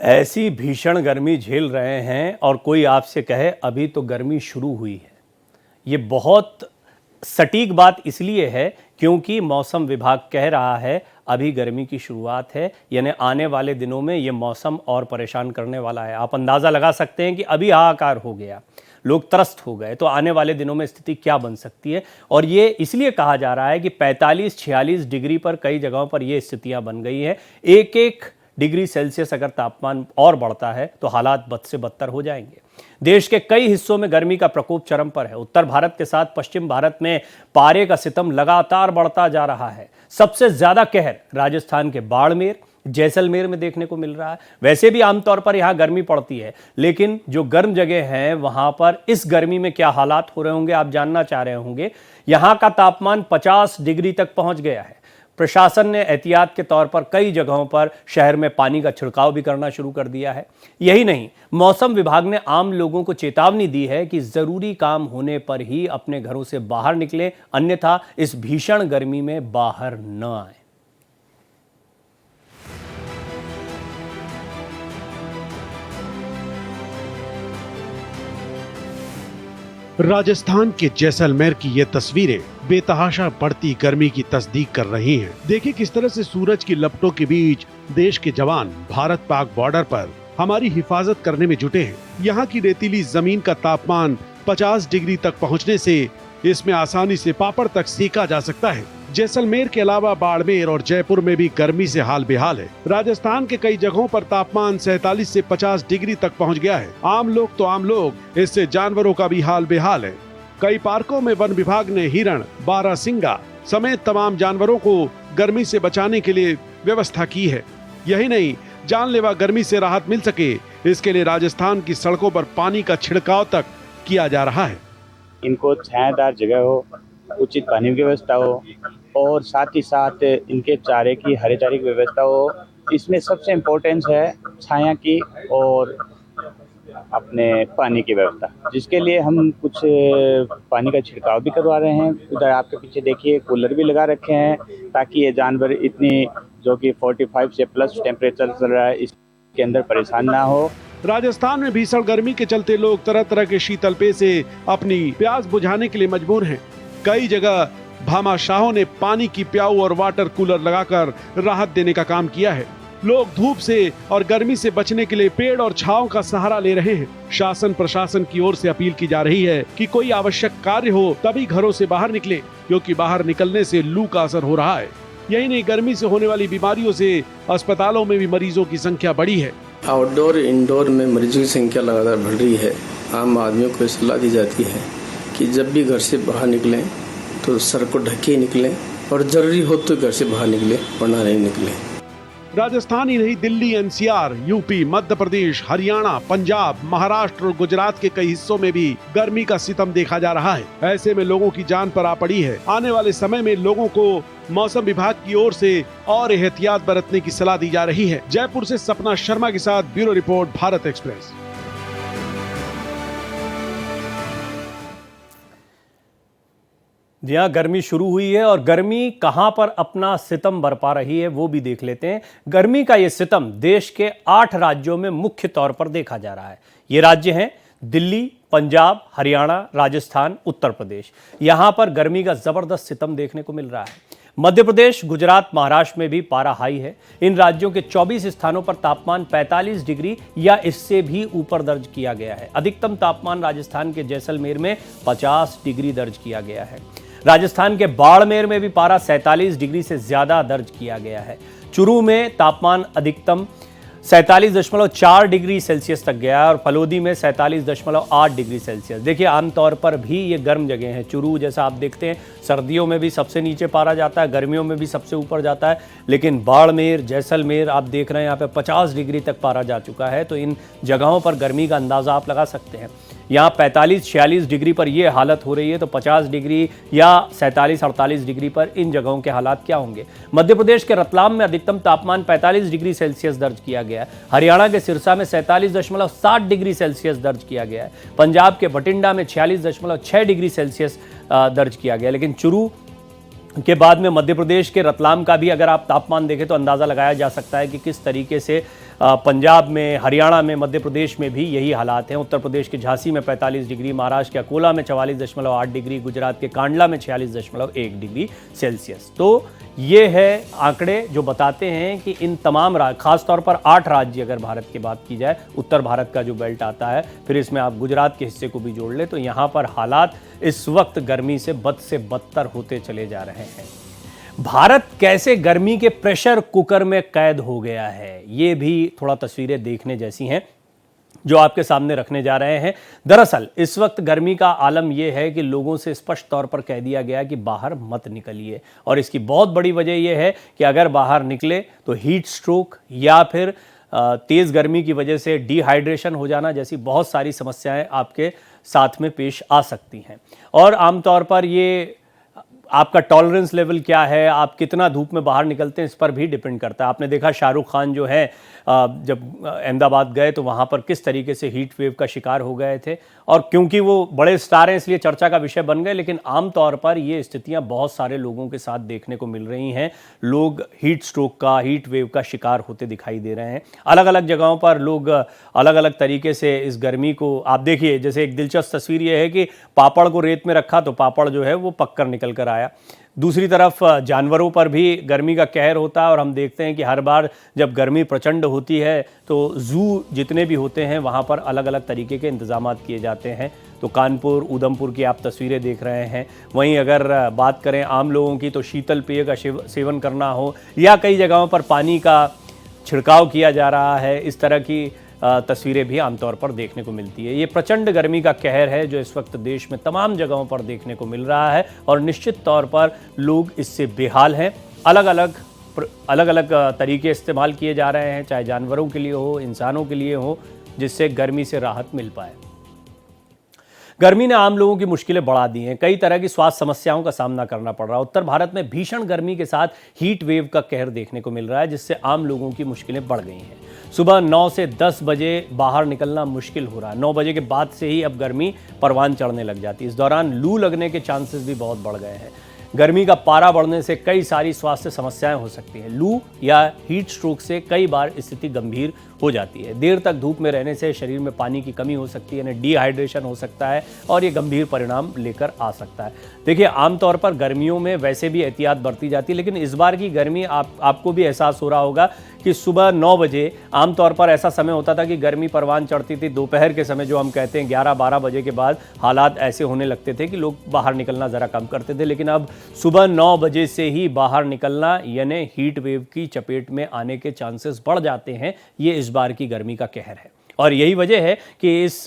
ऐसी भीषण गर्मी झेल रहे हैं और कोई आपसे कहे अभी तो गर्मी शुरू हुई है। ये बहुत सटीक बात इसलिए है क्योंकि मौसम विभाग कह रहा है अभी गर्मी की शुरुआत है, यानी आने वाले दिनों में ये मौसम और परेशान करने वाला है। आप अंदाज़ा लगा सकते हैं कि अभी हाहाकार हो गया, लोग त्रस्त हो गए, तो आने वाले दिनों में स्थिति क्या बन सकती है। और ये इसलिए कहा जा रहा है कि 45-46 डिग्री पर कई जगहों पर ये स्थितियां बन गई हैं। एक एक डिग्री सेल्सियस अगर तापमान और बढ़ता है तो हालात बद से बदतर हो जाएंगे। देश के कई हिस्सों में गर्मी का प्रकोप चरम पर है। उत्तर भारत के साथ पश्चिम भारत में पारे का सितम लगातार बढ़ता जा रहा है। सबसे ज्यादा कहर राजस्थान के बाड़मेर, जैसलमेर में देखने को मिल रहा है। वैसे भी आमतौर पर यहां गर्मी पड़ती है, लेकिन जो गर्म जगह हैं वहां पर इस गर्मी में क्या हालात हो रहे होंगे आप जानना चाह रहे होंगे। यहां का तापमान 50 डिग्री तक पहुंच गया है। प्रशासन ने एहतियात के तौर पर कई जगहों पर शहर में पानी का छिड़काव भी करना शुरू कर दिया है। यही नहीं, मौसम विभाग ने आम लोगों को चेतावनी दी है कि जरूरी काम होने पर ही अपने घरों से बाहर निकलें, अन्यथा इस भीषण गर्मी में बाहर न आए। राजस्थान के जैसलमेर की ये तस्वीरें बेतहाशा बढ़ती गर्मी की तस्दीक कर रही हैं। देखिए किस तरह से सूरज की लपटों के बीच देश के जवान भारत पाक बॉर्डर पर हमारी हिफाजत करने में जुटे हैं। यहाँ की रेतीली जमीन का तापमान 50 डिग्री तक पहुँचने से इसमें आसानी से पापड़ तक सेका जा सकता है। जैसलमेर के अलावा बाड़मेर और जयपुर में भी गर्मी से हाल बेहाल है। राजस्थान के कई जगहों पर तापमान 47 से 50 डिग्री तक पहुंच गया है। आम लोग, इससे जानवरों का भी हाल बेहाल है। कई पार्कों में वन विभाग ने हिरण, बारहसिंगा समेत तमाम जानवरों को गर्मी से बचाने के लिए व्यवस्था की है। यही नहीं, जानलेवा गर्मी से राहत मिल सके इसके लिए राजस्थान की सड़कों पर पानी का छिड़काव तक किया जा रहा है। इनको छायादार जगह हो, उचित पानी की व्यवस्था हो और साथ ही साथ इनके चारे की, हरे चारे की व्यवस्था हो। इसमें सबसे इम्पोर्टेंस है छाया की और अपने पानी की व्यवस्था, जिसके लिए हम कुछ पानी का छिड़काव भी करवा रहे हैं। उधर आपके पीछे देखिए कूलर भी लगा रखे हैं ताकि ये जानवर इतनी जो कि 45 से प्लस टेम्परेचर चल रहा है इसके अंदर परेशान ना हो। राजस्थान में भीषण गर्मी के चलते लोग तरह तरह के शीतल पेय से अपनी प्यास बुझाने के लिए मजबूर हैं। कई जगह भामाशाहों ने पानी की प्याऊ और वाटर कूलर लगाकर राहत देने का काम किया है। लोग धूप से और गर्मी से बचने के लिए पेड़ और छांव का सहारा ले रहे हैं। शासन प्रशासन की ओर से अपील की जा रही है कि कोई आवश्यक कार्य हो तभी घरों से बाहर निकले, क्योंकि बाहर निकलने से लू का असर हो रहा है। यही नहीं, गर्मी से होने वाली बीमारियों से अस्पतालों में भी मरीजों की संख्या बढ़ी है। आउटडोर इंडोर में मरीजों की संख्या लगातार बढ़ रही है। आम आदमियों को सलाह दी जाती है कि जब भी घर से बाहर निकलें तो सर को ढके ही निकलें और जरूरी हो तो घर से बाहर निकलें, वरना नहीं निकलें। राजस्थान ही नहीं, दिल्ली, एनसीआर, यूपी, मध्य प्रदेश, हरियाणा, पंजाब, महाराष्ट्र और गुजरात के कई हिस्सों में भी गर्मी का सितम देखा जा रहा है। ऐसे में लोगों की जान पर आ पड़ी है। आने वाले समय में लोगों को मौसम विभाग की ओर से और एहतियात बरतने की सलाह दी जा रही है। जयपुर से सपना शर्मा के साथ ब्यूरो रिपोर्ट, भारत एक्सप्रेस। जी हाँ, गर्मी शुरू हुई है और गर्मी कहां पर अपना सितम बरपा रही है वो भी देख लेते हैं। गर्मी का ये सितम देश के 8 राज्यों में मुख्य तौर पर देखा जा रहा है। ये राज्य हैं दिल्ली, पंजाब, हरियाणा, राजस्थान, उत्तर प्रदेश। यहां पर गर्मी का जबरदस्त सितम देखने को मिल रहा है। मध्य प्रदेश, गुजरात, महाराष्ट्र में भी पारा हाई है। इन राज्यों के 24 स्थानों पर तापमान 45 डिग्री या इससे भी ऊपर दर्ज किया गया है। अधिकतम तापमान राजस्थान के जैसलमेर में 50 डिग्री दर्ज किया गया है। राजस्थान के बाड़मेर में भी पारा 47 डिग्री से ज्यादा दर्ज किया गया है। चुरू में तापमान अधिकतम 47.4 डिग्री सेल्सियस तक गया है और फलोदी में 47.8 डिग्री सेल्सियस। देखिए, आमतौर पर भी ये गर्म जगह है। चुरू जैसा आप देखते हैं सर्दियों में भी सबसे नीचे पारा जाता है, गर्मियों में भी सबसे ऊपर जाता है, लेकिन बाड़मेर, जैसलमेर आप देख रहे हैं यहाँ पे 50 डिग्री तक पारा जा चुका है। तो इन जगहों पर गर्मी का अंदाज़ा आप लगा सकते हैं। यहाँ 45-46 डिग्री पर ये हालत हो रही है, तो 50 डिग्री या 47-48 डिग्री पर इन जगहों के हालात क्या होंगे। मध्य प्रदेश के रतलाम में अधिकतम तापमान 45 डिग्री सेल्सियस दर्ज किया गया है। हरियाणा के सिरसा में 47.7 डिग्री सेल्सियस दर्ज किया गया है। पंजाब के बठिंडा में 46.6 डिग्री सेल्सियस दर्ज किया गया। लेकिन चुरू के बाद में मध्य प्रदेश के रतलाम का भी अगर आप तापमान देखें तो अंदाज़ा लगाया जा सकता है कि किस तरीके से पंजाब में, हरियाणा में, मध्य प्रदेश में भी यही हालात हैं। उत्तर प्रदेश के झांसी में 45 डिग्री, महाराष्ट्र के अकोला में 44.8 डिग्री, गुजरात के कांडला में 46.1 डिग्री सेल्सियस। तो ये है आंकड़े जो बताते हैं कि इन तमाम खासतौर पर 8 राज्य अगर भारत की बात की जाए, उत्तर भारत का जो बेल्ट आता है, फिर इसमें आप गुजरात के हिस्से को भी जोड़ ले, तो यहाँ पर हालात इस वक्त गर्मी से बद से बदतर होते चले जा रहे हैं। भारत कैसे गर्मी के प्रेशर कुकर में कैद हो गया है, ये भी थोड़ा तस्वीरें देखने जैसी हैं जो आपके सामने रखने जा रहे हैं। दरअसल इस वक्त गर्मी का आलम यह है कि लोगों से स्पष्ट तौर पर कह दिया गया कि बाहर मत निकलिए, और इसकी बहुत बड़ी वजह यह है कि अगर बाहर निकले तो हीट स्ट्रोक या फिर तेज़ गर्मी की वजह से डिहाइड्रेशन हो जाना जैसी बहुत सारी समस्याएं आपके साथ में पेश आ सकती हैं। और आमतौर पर ये आपका टॉलरेंस लेवल क्या है, आप कितना धूप में बाहर निकलते हैं, इस पर भी डिपेंड करता है। आपने देखा शाहरुख खान जो है जब अहमदाबाद गए तो वहाँ पर किस तरीके से हीट वेव का शिकार हो गए थे, और क्योंकि वो बड़े स्टार हैं इसलिए चर्चा का विषय बन गए, लेकिन आमतौर पर ये स्थितियाँ बहुत सारे लोगों के साथ देखने को मिल रही हैं। लोग हीट स्ट्रोक का, हीट वेव का शिकार होते दिखाई दे रहे हैं। अलग अलग जगहों पर लोग अलग अलग तरीके से इस गर्मी को, आप देखिए जैसे एक दिलचस्प तस्वीर ये है कि पापड़ को रेत में रखा तो पापड़ जो है वो पककर निकल कर आया। दूसरी तरफ जानवरों पर भी गर्मी का कहर होता है, और हम देखते हैं कि हर बार जब गर्मी प्रचंड होती है तो जू जितने भी होते हैं वहाँ पर अलग अलग तरीके के इंतजामात किए जाते हैं। तो कानपुर, उधमपुर की आप तस्वीरें देख रहे हैं। वहीं अगर बात करें आम लोगों की, तो शीतल पेय का सेवन करना हो, या कई जगहों पर पानी का छिड़काव किया जा रहा है, इस तरह की तस्वीरें भी आमतौर पर देखने को मिलती है। ये प्रचंड गर्मी का कहर है जो इस वक्त देश में तमाम जगहों पर देखने को मिल रहा है, और निश्चित तौर पर लोग इससे बेहाल हैं। अलग अलग तरीके इस्तेमाल किए जा रहे हैं, चाहे जानवरों के लिए हो, इंसानों के लिए हो, जिससे गर्मी से राहत मिल पाए। गर्मी ने आम लोगों की मुश्किलें बढ़ा दी हैं। कई तरह की स्वास्थ्य समस्याओं का सामना करना पड़ रहा है। उत्तर भारत में भीषण गर्मी के साथ हीट वेव का कहर देखने को मिल रहा है, जिससे आम लोगों की मुश्किलें बढ़ गई हैं। सुबह 9 से 10 बजे बाहर निकलना मुश्किल हो रहा है। 9 बजे के बाद से ही अब गर्मी परवान चढ़ने लग जाती है। इस दौरान लू लगने के चांसेस भी बहुत बढ़ गए हैं। गर्मी का पारा बढ़ने से कई सारी स्वास्थ्य समस्याएं हो सकती हैं। लू या हीट स्ट्रोक से कई बार स्थिति गंभीर हो जाती है। देर तक धूप में रहने से शरीर में पानी की कमी हो सकती है, यानी डिहाइड्रेशन हो सकता है, और ये गंभीर परिणाम लेकर आ सकता है। देखिए, आमतौर पर गर्मियों में वैसे भी एहतियात बरती जाती है, लेकिन इस बार की गर्मी आपको भी एहसास हो रहा होगा कि सुबह 9 बजे आमतौर पर ऐसा समय होता था कि गर्मी परवान चढ़ती थी। दोपहर के समय जो हम कहते हैं 11-12 बजे के बाद हालात ऐसे होने लगते थे कि लोग बाहर निकलना ज़रा कम करते थे, लेकिन अब सुबह 9 बजे से ही बाहर निकलना यानी हीट वेव की चपेट में आने के चांसेस बढ़ जाते हैं। ये इस बार की गर्मी का कहर है, और यही वजह है कि इस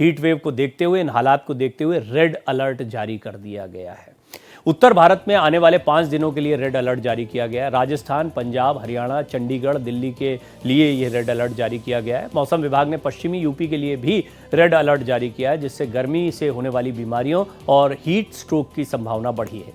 हीट वेव को देखते हुए, इन हालात को देखते हुए रेड अलर्ट जारी कर दिया गया है। उत्तर भारत में आने वाले 5 दिनों के लिए रेड अलर्ट जारी किया गया है। राजस्थान, पंजाब, हरियाणा, चंडीगढ़, दिल्ली के लिए ये रेड अलर्ट जारी किया गया है। मौसम विभाग ने पश्चिमी यूपी के लिए भी रेड अलर्ट जारी किया है, जिससे गर्मी से होने वाली बीमारियों और हीट स्ट्रोक की संभावना बढ़ी है।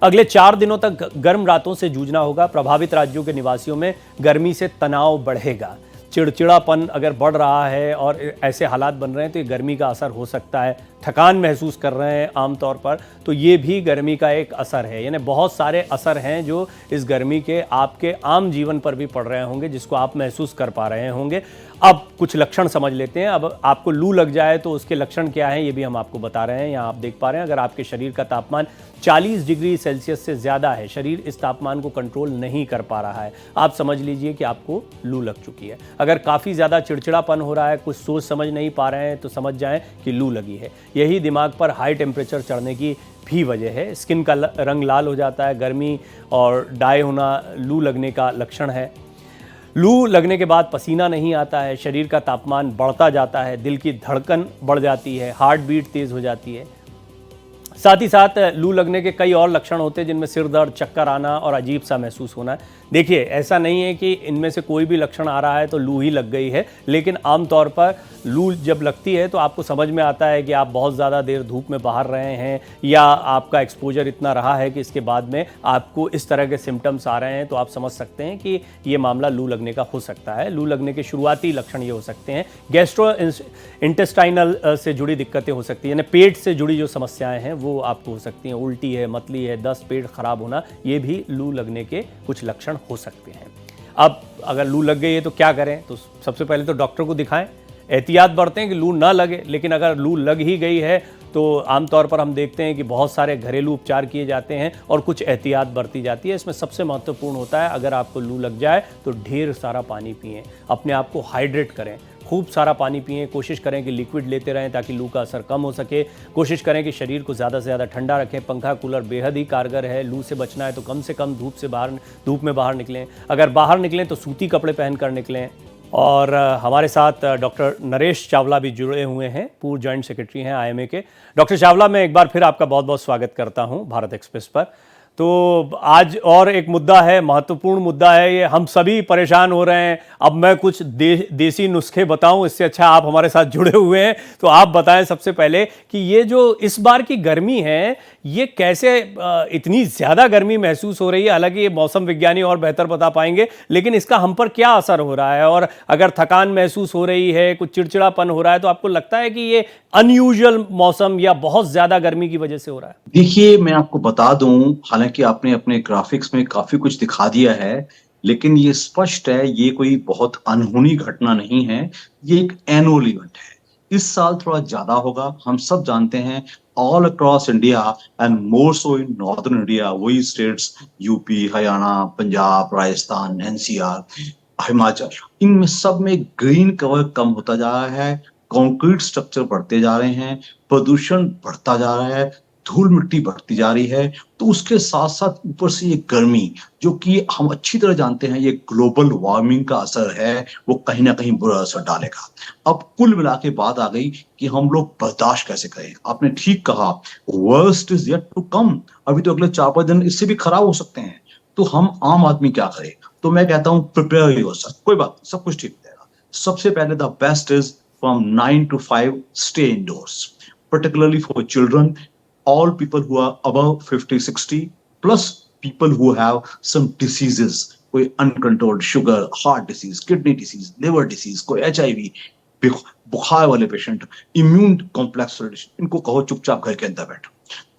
अगले 4 दिनों तक गर्म रातों से जूझना होगा। प्रभावित राज्यों के निवासियों में गर्मी से तनाव बढ़ेगा। चिड़चिड़ापन अगर बढ़ रहा है और ऐसे हालात बन रहे हैं तो ये गर्मी का असर हो सकता है। थकान महसूस कर रहे हैं आमतौर पर, तो ये भी गर्मी का एक असर है। यानी बहुत सारे असर हैं जो इस गर्मी के आपके आम जीवन पर भी पड़ रहे होंगे, जिसको आप महसूस कर पा रहे होंगे। अब कुछ लक्षण समझ लेते हैं। अब आपको लू लग जाए तो उसके लक्षण क्या हैं, ये भी हम आपको बता रहे हैं। यहाँ आप देख पा रहे हैं, अगर आपके शरीर का तापमान 40 डिग्री सेल्सियस से ज़्यादा है, शरीर इस तापमान को कंट्रोल नहीं कर पा रहा है, आप समझ लीजिए कि आपको लू लग चुकी है। अगर काफ़ी ज़्यादा चिड़चिड़ापन हो रहा है, कुछ सोच समझ नहीं पा रहे हैं, तो समझ जाएं कि लू लगी है। यही दिमाग पर हाई टेम्परेचर चढ़ने की भी वजह है। स्किन का रंग लाल हो जाता है, गर्मी और डाई होना लू लगने का लक्षण है। लू लगने के बाद पसीना नहीं आता है, शरीर का तापमान बढ़ता जाता है, दिल की धड़कन बढ़ जाती है, हार्ट बीट तेज़ हो जाती है। साथ ही साथ लू लगने के कई और लक्षण होते हैं, जिनमें सिर दर्द, चक्कर आना और अजीब सा महसूस होना है। देखिए, ऐसा नहीं है कि इनमें से कोई भी लक्षण आ रहा है तो लू ही लग गई है, लेकिन आमतौर पर लू जब लगती है तो आपको समझ में आता है कि आप बहुत ज़्यादा देर धूप में बाहर रहे हैं, या आपका एक्सपोजर इतना रहा है कि इसके बाद में आपको इस तरह के सिम्टम्स आ रहे हैं, तो आप समझ सकते हैं कि ये मामला लू लगने का हो सकता है। लू लगने के शुरुआती लक्षण ये हो सकते हैं। गैस्ट्रो इंटेस्टाइनल से जुड़ी दिक्कतें हो सकती हैं, यानी पेट से जुड़ी जो समस्याएं हैं वो आपको हो सकती हैं। उल्टी है, मतली है, दस्त, पेट खराब होना, ये भी लू लगने के कुछ लक्षण हो सकते हैं। अब अगर लू लग गई है तो क्या करें? तो सबसे पहले तो डॉक्टर को दिखाएं, एहतियात बरतें कि लू ना लगे। लेकिन अगर लू लग ही गई है तो आमतौर पर हम देखते हैं कि बहुत सारे घरेलू उपचार किए जाते हैं और कुछ एहतियात बरती जाती है। इसमें सबसे महत्वपूर्ण होता है, अगर आपको लू लग जाए तो ढेर सारा पानी पिएं, अपने आप को हाइड्रेट करें, खूब सारा पानी पिएं, कोशिश करें कि लिक्विड लेते रहें ताकि लू का असर कम हो सके। कोशिश करें कि शरीर को ज़्यादा से ज़्यादा ठंडा रखें। पंखा कूलर बेहद ही कारगर है। लू से बचना है तो कम से कम धूप में बाहर निकलें। अगर बाहर निकलें तो सूती कपड़े पहन कर निकलें। और हमारे साथ डॉक्टर नरेश चावला भी जुड़े हुए हैं, पूर्व जॉइंट सेक्रेटरी हैं आईएमए के। डॉक्टर चावला, मैं एक बार फिर आपका बहुत बहुत स्वागत करता हूं भारत एक्सप्रेस पर। तो आज और एक मुद्दा है, महत्वपूर्ण मुद्दा है ये, हम सभी परेशान हो रहे हैं। अब मैं कुछ देसी नुस्खे बताऊं, इससे अच्छा आप हमारे साथ जुड़े हुए हैं, तो आप बताएं सबसे पहले कि ये जो इस बार की गर्मी है, ये कैसे इतनी ज़्यादा गर्मी महसूस हो रही है? हालांकि ये मौसम विज्ञानी और बेहतर बता पाएंगे, लेकिन इसका हम पर क्या असर हो रहा है? और अगर थकान महसूस हो रही है, कुछ चिड़चिड़ापन हो रहा है, तो आपको लगता है कि ये अनयूजुअल मौसम या बहुत ज़्यादा गर्मी की वजह से हो रहा है? देखिए, मैं आपको बता दूं, हालांकि आपने अपने ग्राफिक्स में काफी कुछ दिखा दिया है, लेकिन ये स्पष्ट है, ये कोई बहुत अनहोनी घटना नहीं है, ये एक एनुअल इवेंट है। इस साल थोड़ा ज्यादा होगा, हम सब जानते हैं। All across India and more so in northern India, वही states UP, Haryana, Punjab, Rajasthan, NCR, Himachal, इनमें सब में ग्रीन कवर कम होता जा रहा है, कंक्रीट स्ट्रक्चर बढ़ते जा रहे हैं, प्रदूषण बढ़ता जा रहा है, धूल मिट्टी बढ़ती जा रही है। तो उसके साथ साथ ऊपर से ये गर्मी, जो कि हम अच्छी तरह जानते हैं ये ग्लोबल वार्मिंग का असर है, वो कहीं ना कहीं बुरा असर डालेगा। अब कुल मिला के बात आ गई कि हम लोग बर्दाश्त कैसे करें। आपने ठीक कहा, worst is yet to come. अभी तो अगले 4-5 दिन इससे भी खराब हो सकते हैं। तो हम आम आदमी क्या करें? तो मैं कहता हूं प्रिपेयर योरसेल्फ, कोई बात नहीं, सब कुछ ठीक हो जाएगा। सबसे पहले the best is from 9 to 5 stay indoors, particularly for children, all people who are above 50-60, plus people who have some diseases, कोई uncontrolled sugar, heart disease, kidney disease, liver disease, कोई HIV, बुखार वाले पेशेंट, इम्यून कॉम्प्लेक्स, इनको कहो चुपचाप घर के अंदर बैठो।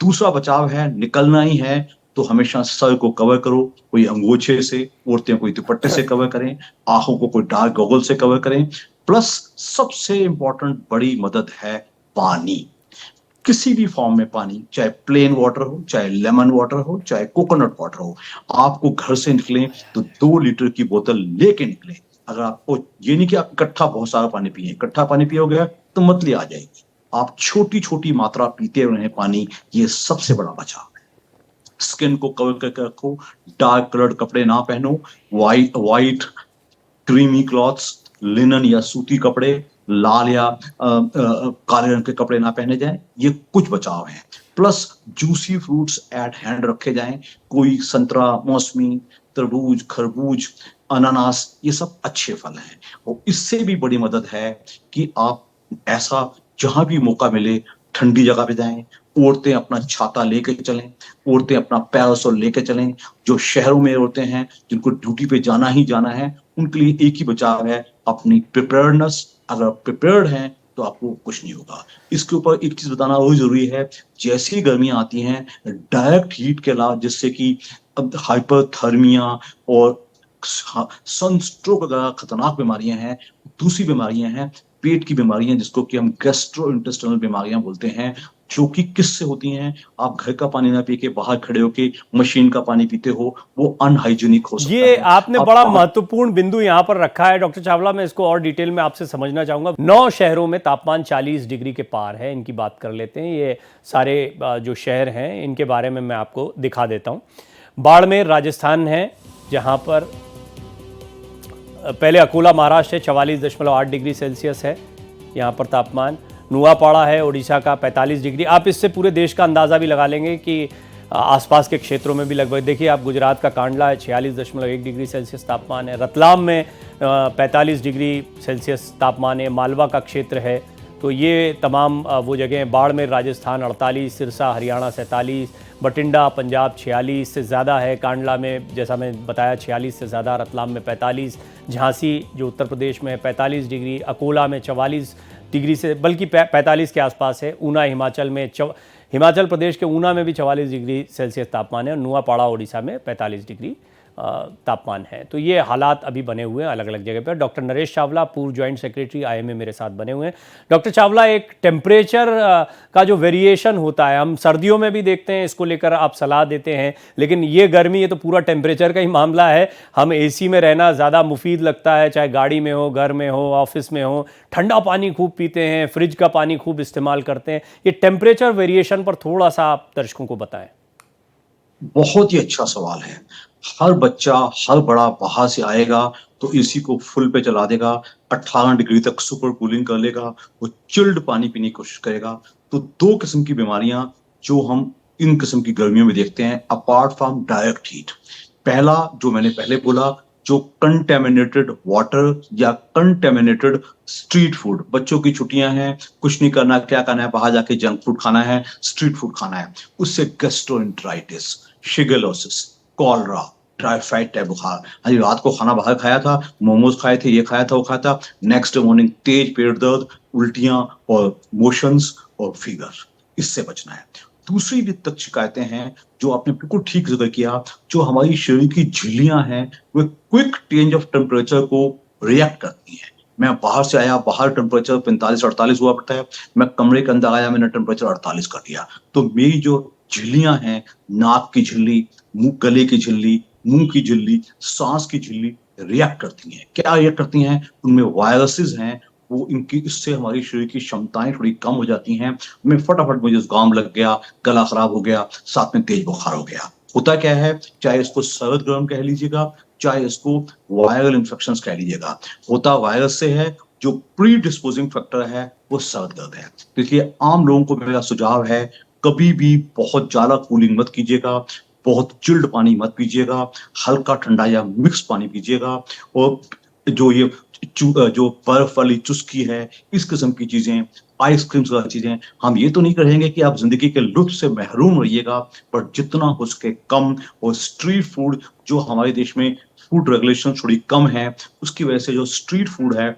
दूसरा बचाव है, निकलना ही है तो हमेशा सर को कवर करो, कोई अंगोछे से, औरतें कोई दुपट्टे से कवर करें, आंखों को कोई डार्क गॉगल से कवर करें। प्लस सबसे इंपॉर्टेंट बड़ी मदद है पानी, किसी भी फॉर्म में पानी, चाहे प्लेन वाटर हो, चाहे लेमन वाटर हो, चाहे कोकोनट वाटर हो। आपको घर से निकलें तो 2 लीटर की बोतल लेके निकलें। अगर आपको ये नहीं कि आप इकट्ठा बहुत सारा पानी पिए, इकट्ठा पानी पियोगे तो मतली आ जाएगी। आप छोटी छोटी मात्रा पीते रहें पानी, ये सबसे बड़ा बचाव है। स्किन को कवर करके रखो, डार्क कलर्ड कपड़े ना पहनो, वाइट क्रीमी क्लॉथ्स, लिनन या सूती कपड़े, लाल या काले रंग के कपड़े ना पहने जाएं। ये कुछ बचाव है। Plus juicy fruits eight hand रखे जाएं, कोई संतरा, मौसमी, तरबूज, खरबूज, अनानास, ये सब अच्छे फल हैं। और इससे भी बड़ी मदद है कि आप ऐसा जहां भी मौका मिले ठंडी जगह पे जाएं, औरतें अपना छाता लेके चलें, औरतें अपना पैरासोल लेके चलें। जो शहरों में औरतें हैं जिनको ड्यूटी पे जाना ही जाना है, उनके लिए एक ही बचाव है, अपनी प्रिपेयर्डनेस। अगर प्रिपेयर्ड हैं तो आपको कुछ नहीं होगा। इसके ऊपर एक चीज बताना बहुत जरूरी है, जैसी ही गर्मियां आती हैं, डायरेक्ट हीट के अलावा, जिससे कि हाइपरथर्मिया और सनस्ट्रोक वगैरह खतरनाक बीमारियां हैं, दूसरी बीमारियां हैं, पेट की बीमारियां, जिसको कि हम गैस्ट्रोइंटेस्टाइनल बीमारियां बोलते हैं, जो कि किससे होती हैं? आप घर का पानी ना पी के बाहर खड़े होके मशीन का पानी पीते हो, वो अनहाइजीनिक हो सकता है। ये आपने बड़ा महत्वपूर्ण बिंदु यहां पर रखा है डॉक्टर चावला, मैं इसको और डिटेल में आपसे समझना चाहूंगा। 9 शहरों में तापमान 40 डिग्री के पार है, इनकी बात कर लेते हैं। ये सारे जो शहर हैं इनके बारे में मैं आपको दिखा देता हूं। बाड़मेर राजस्थान है, जहां पर पहले अकोला महाराष्ट्र है, 44.8 डिग्री सेल्सियस है यहाँ पर तापमान। नुआपाड़ा है ओडिशा का 45 डिग्री। आप इससे पूरे देश का अंदाज़ा भी लगा लेंगे कि आसपास के क्षेत्रों में भी लगभग, देखिए आप, गुजरात का कांडला है, 46.1 डिग्री सेल्सियस तापमान है। रतलाम में 45 डिग्री सेल्सियस तापमान है। मालवा का क्षेत्र है। तो ये तमाम वो जगह, बाड़मेर राजस्थान 48, सिरसा हरियाणा 47, बठिंडा पंजाब 46 से ज़्यादा है। कांडला में जैसा मैं बताया 46 से ज़्यादा, रतलाम में 45, झांसी जो उत्तर प्रदेश में है 45 डिग्री, अकोला में 44 डिग्री से बल्कि 45 के आसपास है। ऊना हिमाचल में हिमाचल प्रदेश के ऊना में भी 44 डिग्री सेल्सियस तापमान है। और नुआपाड़ा ओडिशा में 45 डिग्री तापमान है। तो ये हालात अभी बने हुए हैं अलग अलग जगह पर। डॉक्टर नरेश चावला, पूर्व ज्वाइंट सेक्रेटरी IMA, मेरे साथ बने हुए हैं। डॉक्टर चावला, एक टेम्परेचर का जो वेरिएशन होता है, हम सर्दियों में भी देखते हैं, इसको लेकर आप सलाह देते हैं, लेकिन ये गर्मी, ये तो पूरा टेम्परेचर का ही मामला है। हम AC में रहना ज़्यादा मुफीद लगता है, चाहे गाड़ी में हो, घर में हो, ऑफिस में हो। ठंडा पानी खूब पीते हैं, फ्रिज का पानी खूब इस्तेमाल करते हैं। ये टेम्परेचर वेरिएशन पर थोड़ा सा आप दर्शकों को बताएं। बहुत ही अच्छा सवाल है। हर बच्चा, हर बड़ा बाहर से आएगा तो एसी को फुल पे चला देगा, 18 डिग्री तक सुपर कूलिंग कर लेगा, वो चिल्ड पानी पीने की कोशिश करेगा। तो दो किस्म की बीमारियां जो हम इन किस्म की गर्मियों में देखते हैं, अपार्ट फ्रॉम डायरेक्ट हीट। पहला जो मैंने पहले बोला, जो कंटेमिनेटेड वाटर या कंटेमिनेटेड स्ट्रीट फूड। बच्चों की छुट्टियां हैं, कुछ नहीं करना, क्या करना है, बाहर जाके जंक फूड खाना है, स्ट्रीट फूड खाना है, उससे gastroenteritis, shigellosis, cholera, typhoid type बुखार। अभी रात को खाना बाहर खाया था, मोमोज खाए थे, ये खाया था, वो खाया था, नेक्स्ट मॉर्निंग तेज पेट दर्द, उल्टियां और मोशंस और फीवर। इससे बचना है। दूसरी भी तक शिकायतें हैं जो आपने बिल्कुल ठीक जिक्र किया, जो हमारी शरीर की झिल्लियां हैं, वे क्विक चेंज ऑफ टेम्परेचर को रिएक्ट करती हैं। मैं बाहर से आया, बाहर टेम्परेचर 45-48 हुआ पड़ता है, मैं कमरे के अंदर आया, मैंने टेम्परेचर 48 कर दिया, तो मेरी जो झिल्लियां हैं, नाक की झिल्ली, मुंह, गले की झिल्ली, मुंह की झिल्ली, सांस की झिल्ली रिएक्ट करती हैं। क्या रिएक्ट करती हैं? उनमें वायरसेस हैं, वो इनकी, इससे हमारी शरीर की क्षमताएं थोड़ी कम हो जाती हैं। मैं फटाफट, मुझे जुकाम लग गया, गला खराब हो गया, साथ में तेज बुखार हो गया। होता क्या है, चाहे इसको सर्द गर्म कह लीजिएगा, चाहे इसको वायरल इंफेक्शंस कह लीजिएगा, होता वायरस से है। जो प्री डिस्पोजिंग फैक्टर है वो सर्द गर्द है। इसलिए आम लोगों को मेरा सुझाव है, कभी भी बहुत ज्यादा कूलिंग मत कीजिएगा, बहुत चिल्ड पानी मत पीजिएगा, हल्का ठंडा या मिक्स पानी पीजिएगा। और जो बर्फ वाली चुस्की है, इस किस्म की चीजें, आइसक्रीम्स वाली चीजें, हम ये तो नहीं कहेंगे कि आप जिंदगी के लुत्फ से महरूम रहिएगा, पर जितना हो सके कम। और स्ट्रीट फूड, जो हमारे देश में फूड रेगुलेशन थोड़ी कम है, उसकी वजह से जो स्ट्रीट फूड है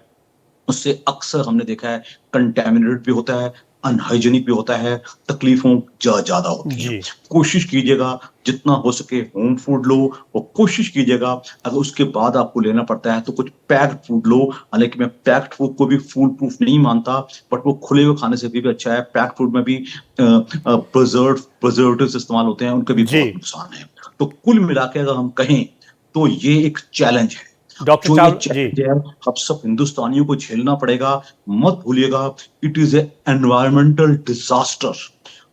उससे अक्सर हमने देखा है कंटेमिनेटेड भी होता है, अनहाइजीनिक भी होता है, तकलीफों ज्यादा होती है। कोशिश कीजिएगा जितना हो सके होम फूड लो, और कोशिश कीजिएगा अगर उसके बाद आपको लेना पड़ता है तो कुछ पैक्ड फूड लो। हालांकि मैं पैक्ड फूड को भी फूल प्रूफ नहीं मानता, बट वो खुले हुए खाने से भी अच्छा है। पैक्ड फूड में भी प्रिजर्वेटिव्स इस्तेमाल होते हैं, उनका भी बहुत नुकसान है। तो कुल मिला के अगर हम कहें तो ये एक चैलेंज है, डॉक्टर चावला, अब सब हिंदुस्तानियों को झेलना पड़ेगा। मत भूलिएगा, it is a environmental disaster,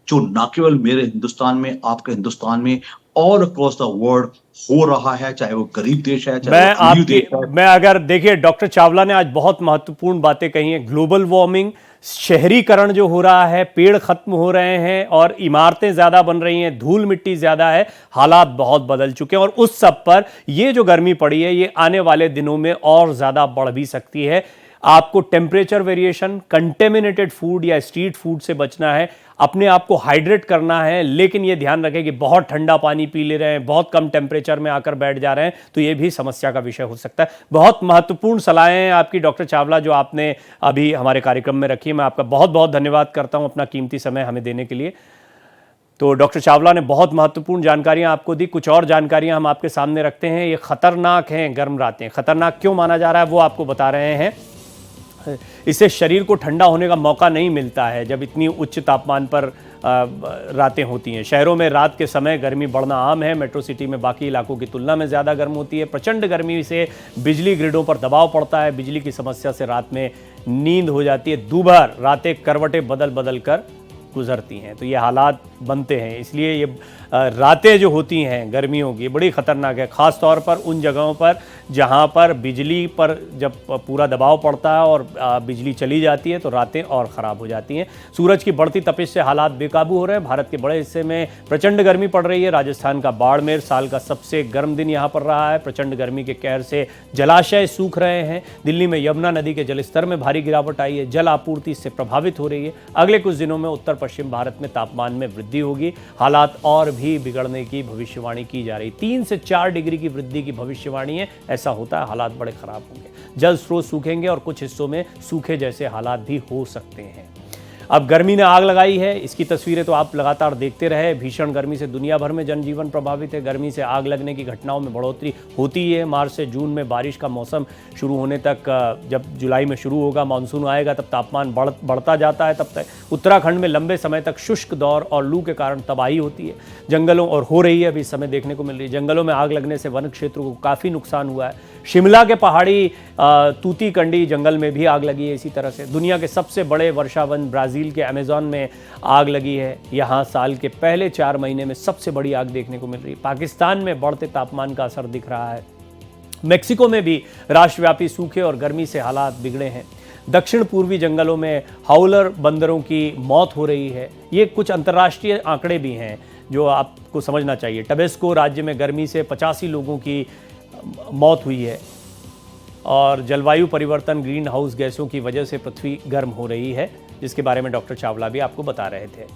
जो ना केवल मेरे हिंदुस्तान में, आपके हिंदुस्तान में, ऑल अक्रॉस द वर्ल्ड हो रहा है, चाहे वो गरीब देश है, चाहे वो अमीर देश है। मैं अगर देखिए, डॉक्टर चावला ने आज बहुत महत्वपूर्ण बातें कही हैं। ग्लोबल वार्मिंग, शहरीकरण जो हो रहा है, पेड़ खत्म हो रहे हैं और इमारतें ज़्यादा बन रही हैं, धूल मिट्टी ज़्यादा है, हालात बहुत बदल चुके हैं। और उस सब पर ये जो गर्मी पड़ी है, ये आने वाले दिनों में और ज़्यादा बढ़ भी सकती है। आपको टेम्परेचर वेरिएशन, कंटेमिनेटेड फूड या स्ट्रीट फूड से बचना है, अपने आप को हाइड्रेट करना है, लेकिन ये ध्यान रखें कि बहुत ठंडा पानी पी ले रहे हैं, बहुत कम टेम्परेचर में आकर बैठ जा रहे हैं, तो ये भी समस्या का विषय हो सकता है। बहुत महत्वपूर्ण सलाहें हैं आपकी डॉक्टर चावला, जो आपने अभी हमारे कार्यक्रम में रखी है। मैं आपका बहुत बहुत धन्यवाद करता हूं अपना कीमती समय हमें देने के लिए। तो डॉक्टर चावला ने बहुत महत्वपूर्ण जानकारियां आपको दी। कुछ और जानकारियां हम आपके सामने रखते हैं। ये खतरनाक हैं गर्म रातें। खतरनाक क्यों माना जा रहा है वो आपको बता रहे हैं। इससे शरीर को ठंडा होने का मौका नहीं मिलता है जब इतनी उच्च तापमान पर रातें होती हैं। शहरों में रात के समय गर्मी बढ़ना आम है। मेट्रो सिटी में बाकी इलाकों की तुलना में ज़्यादा गर्म होती है। प्रचंड गर्मी से बिजली ग्रिडों पर दबाव पड़ता है। बिजली की समस्या से रात में नींद हो जाती है। दोपहर रातें करवटें बदल बदल कर गुजरती हैं। तो ये हालात बनते हैं। इसलिए ये रातें जो होती हैं गर्मियों की बड़ी ख़तरनाक है, ख़ास तौर पर उन जगहों पर जहाँ पर बिजली पर जब पूरा दबाव पड़ता है और बिजली चली जाती है तो रातें और ख़राब हो जाती हैं। सूरज की बढ़ती तपिश से हालात बेकाबू हो रहे हैं। भारत के बड़े हिस्से में प्रचंड गर्मी पड़ रही है। राजस्थान का बाड़मेर साल का सबसे गर्म दिन यहाँ पर रहा है। प्रचंड गर्मी के कहर से जलाशय सूख रहे हैं। दिल्ली में यमुना नदी के जलस्तर में भारी गिरावट आई है। जल आपूर्ति इससे प्रभावित हो रही है। अगले कुछ दिनों में उत्तर पश्चिम भारत में तापमान में वृद्धि होगी। हालात और भी बिगड़ने की भविष्यवाणी की जा रही। 3 से 4 डिग्री की वृद्धि की भविष्यवाणी है। ऐसा होता है, हालात बड़े खराब होंगे। जल स्रोत सूखेंगे और कुछ हिस्सों में सूखे जैसे हालात भी हो सकते हैं। अब गर्मी ने आग लगाई है, इसकी तस्वीरें तो आप लगातार देखते रहे। भीषण गर्मी से दुनिया भर में जनजीवन प्रभावित है। गर्मी से आग लगने की घटनाओं में बढ़ोतरी होती है। मार्च से जून में बारिश का मौसम शुरू होने तक, जब जुलाई में शुरू होगा, मानसून आएगा, तब तापमान बढ़ता जाता है। तब तक उत्तराखंड में लंबे समय तक शुष्क दौर और लू के कारण तबाही होती है। जंगलों और हो रही है, अभी इस समय देखने को मिल रही है। जंगलों में आग लगने से वन क्षेत्रों को काफ़ी नुकसान हुआ है। शिमला के पहाड़ी तूतीकंडी जंगल में भी आग लगी है। इसी तरह से दुनिया के सबसे बड़े वर्षावन ब्राज़ील के अमेज़न में आग लगी है। यहाँ साल के पहले 4 महीने में सबसे बड़ी आग देखने को मिल रही है। पाकिस्तान में बढ़ते तापमान का असर दिख रहा है। मेक्सिको में भी राष्ट्रव्यापी सूखे और गर्मी से हालात बिगड़े हैं। दक्षिण पूर्वी जंगलों में हाउलर बंदरों की मौत हो रही है। ये कुछ अंतर्राष्ट्रीय आंकड़े भी हैं जो आपको समझना चाहिए। टबेस्को राज्य में गर्मी से 85 लोगों की मौत हुई है और जलवायु परिवर्तन, ग्रीन हाउस गैसों की वजह से पृथ्वी गर्म हो रही है, जिसके बारे में डॉक्टर चावला भी आपको बता रहे थे।